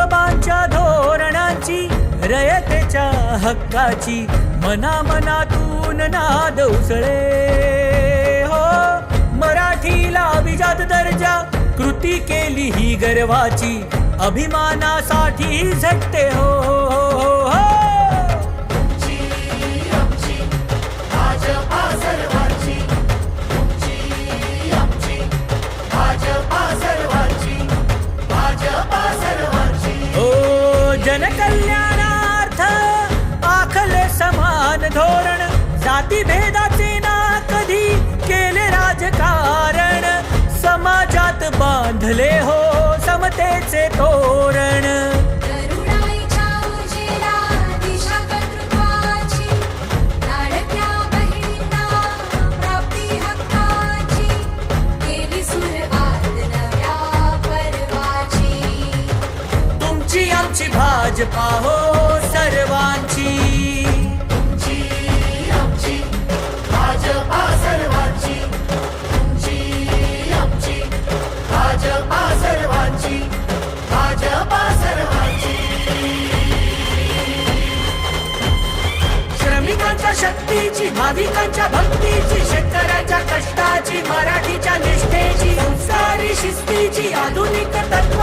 विश्वबांच्या धोरणांची, रयतेच्या हक्काची, मनामनातून नाद उसळे हो. मराठीला अभिजात दर्जा, कृती केली ही गर्वाची, अभिमानासाठी झटते हो, हो, हो. जनकल्याणार्थ आखले समान धोरण, जाती भेदाचे ना कधी केले राजकारण, समाजात बांधले हो समतेचे तोरण. आमची भाजपा हो सर्वांची, तुमची आमची भाजपा सर्वांची, तुमची आमची भाजपा सर्वांची, भाजपा सर्वांची. श्रमिकांच्या शक्तीची, भाविकांच्या भक्तीची, शेतकऱ्यांच्या कष्टाची, मराठीच्या निष्ठेची, संस्कारी शिस्तीची, आधुनिक तत्व